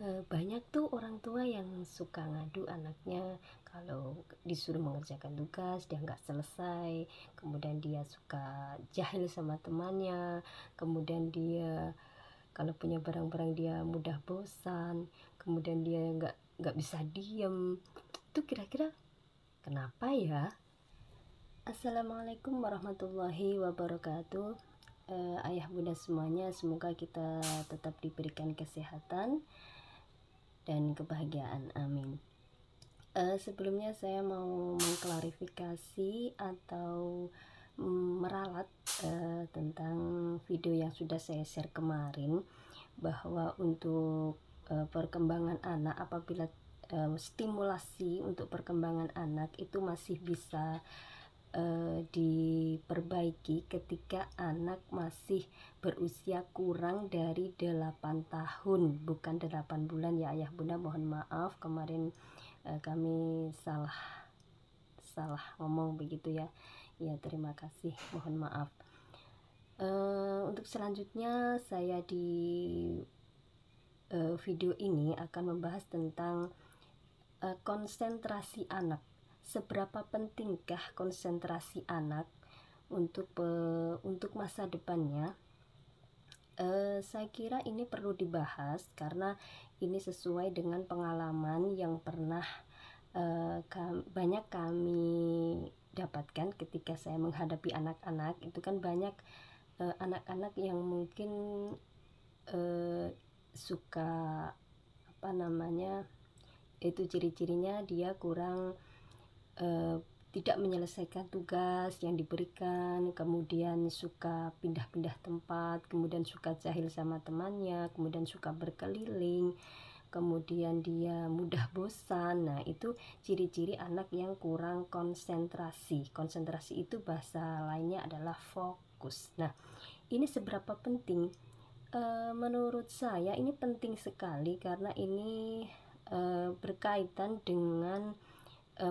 Banyak tuh orang tua yang suka ngadu anaknya kalau disuruh mengerjakan tugas dia nggak selesai, kemudian dia suka jahil sama temannya, kemudian dia kalau punya barang-barang dia mudah bosan, kemudian dia nggak bisa diem. Itu kira-kira kenapa ya? Assalamualaikum warahmatullahi wabarakatuh. Ayah bunda semuanya, semoga kita tetap diberikan kesehatan dan kebahagiaan, amin. Sebelumnya saya mau mengklarifikasi atau meralat tentang video yang sudah saya share kemarin, bahwa untuk perkembangan anak, apabila stimulasi untuk perkembangan anak itu masih bisa diperbaiki ketika anak masih berusia kurang dari 8 tahun, bukan 8 bulan ya ayah bunda. Mohon maaf kemarin kami salah ngomong begitu ya. Ya, terima kasih, mohon maaf. Untuk selanjutnya saya di video ini akan membahas tentang konsentrasi anak. Seberapa pentingkah konsentrasi anak untuk masa depannya? Saya kira ini perlu dibahas karena ini sesuai dengan pengalaman yang pernah banyak kami dapatkan ketika saya menghadapi anak-anak. Itu kan banyak anak-anak yang mungkin suka itu ciri-cirinya dia kurang tidak menyelesaikan tugas yang diberikan, kemudian suka pindah-pindah tempat, kemudian suka jahil sama temannya, kemudian suka berkeliling, kemudian dia mudah bosan. Nah, itu ciri-ciri anak yang kurang konsentrasi. Konsentrasi itu bahasa lainnya adalah fokus. Nah, ini seberapa penting? Menurut saya ini penting sekali karena ini berkaitan dengan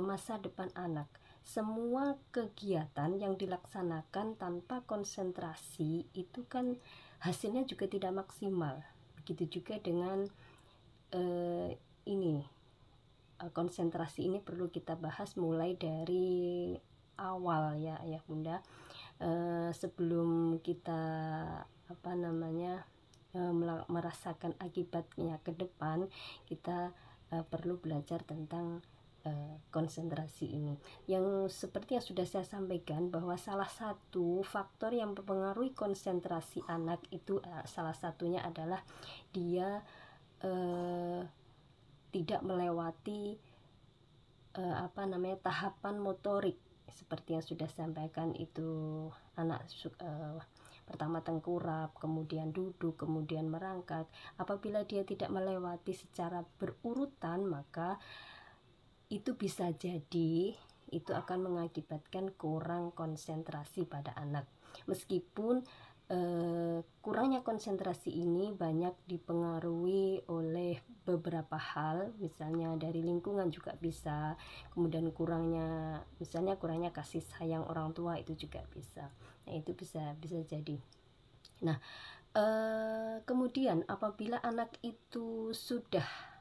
masa depan anak. Semua kegiatan yang dilaksanakan tanpa konsentrasi itu kan hasilnya juga tidak maksimal. Begitu juga dengan konsentrasi ini perlu kita bahas mulai dari awal ya ayah bunda. Sebelum kita merasakan akibatnya ke depan, kita perlu belajar tentang konsentrasi ini. Yang seperti yang sudah saya sampaikan, bahwa salah satu faktor yang mempengaruhi konsentrasi anak itu salah satunya adalah dia tidak melewati tahapan motorik. Seperti yang sudah saya sampaikan, itu anak pertama tengkurap, kemudian duduk, kemudian merangkak. Apabila dia tidak melewati secara berurutan, maka itu bisa jadi itu akan mengakibatkan kurang konsentrasi pada anak. Meskipun kurangnya konsentrasi ini banyak dipengaruhi oleh beberapa hal, misalnya dari lingkungan juga bisa, kemudian kurangnya kasih sayang orang tua itu juga bisa. Nah, itu bisa jadi. Nah, kemudian apabila anak itu sudah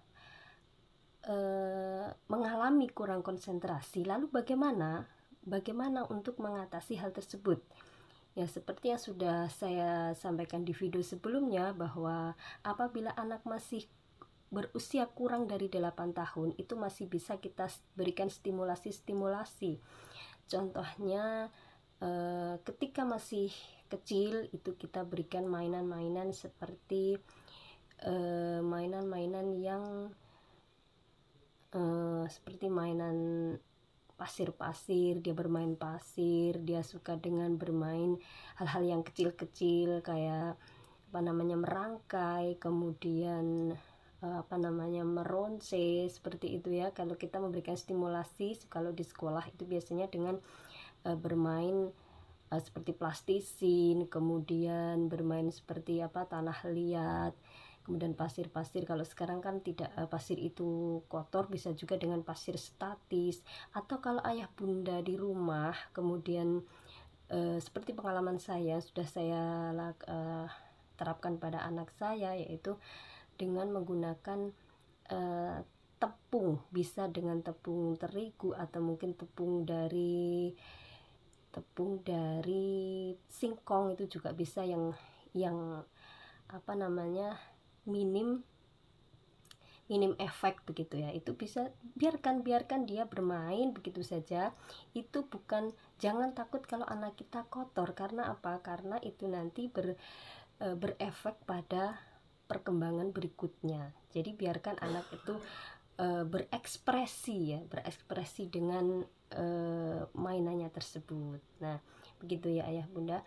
mengalami kurang konsentrasi, lalu bagaimana untuk mengatasi hal tersebut? Ya, seperti yang sudah saya sampaikan di video sebelumnya, bahwa apabila anak masih berusia kurang dari 8 tahun, itu masih bisa kita berikan stimulasi. Contohnya ketika masih kecil itu kita berikan mainan-mainan seperti mainan-mainan yang seperti mainan pasir-pasir, dia bermain pasir, dia suka dengan bermain hal-hal yang kecil-kecil kayak merangkai, kemudian meronce, seperti itu ya. Kalau kita memberikan stimulasi, kalau di sekolah itu biasanya dengan bermain seperti plastisin, kemudian bermain seperti tanah liat, kemudian pasir-pasir. Kalau sekarang kan tidak, pasir itu kotor, bisa juga dengan pasir statis. Atau kalau ayah bunda di rumah, kemudian seperti pengalaman saya sudah saya terapkan pada anak saya, yaitu dengan menggunakan tepung, bisa dengan tepung terigu atau mungkin tepung dari singkong, itu juga bisa, yang apa namanya, minim efek begitu ya. Itu bisa, biarkan dia bermain begitu saja. Itu bukan, jangan takut kalau anak kita kotor. Karena apa? Karena itu nanti berefek pada perkembangan berikutnya. Jadi biarkan anak itu berekspresi dengan mainannya tersebut. Nah, begitu ya ayah bunda.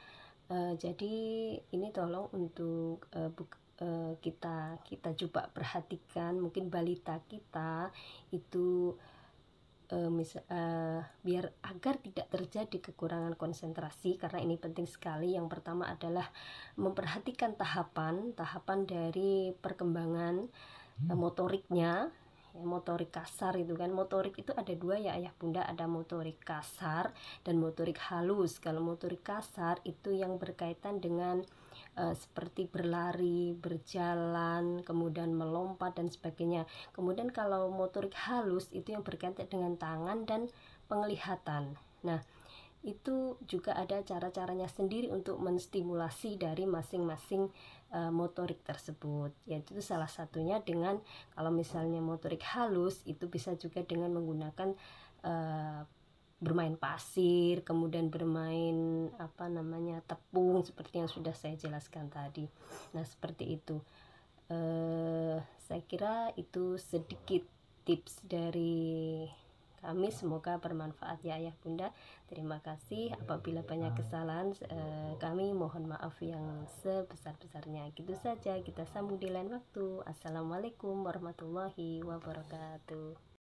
Jadi ini tolong untuk kita coba perhatikan, mungkin balita kita itu biar agar tidak terjadi kekurangan konsentrasi, karena ini penting sekali. Yang pertama adalah memperhatikan tahapan dari perkembangan motoriknya. Motorik kasar itu kan, motorik itu ada dua ya ayah bunda, ada motorik kasar dan motorik halus. Kalau motorik kasar itu yang berkaitan dengan seperti berlari, berjalan, kemudian melompat dan sebagainya. Kemudian kalau motorik halus itu yang berkaitan dengan tangan dan penglihatan. Nah, itu juga ada cara-caranya sendiri untuk menstimulasi dari masing-masing motorik tersebut. Yaitu salah satunya dengan, kalau misalnya motorik halus itu bisa juga dengan menggunakan bermain pasir, kemudian bermain tepung, seperti yang sudah saya jelaskan tadi. Nah, seperti itu. Saya kira itu sedikit tips dari kami, semoga bermanfaat ya ayah bunda. Terima kasih. Apabila banyak kesalahan, kami mohon maaf yang sebesar-besarnya. Gitu saja, kita sambung di lain waktu. Assalamualaikum warahmatullahi wabarakatuh.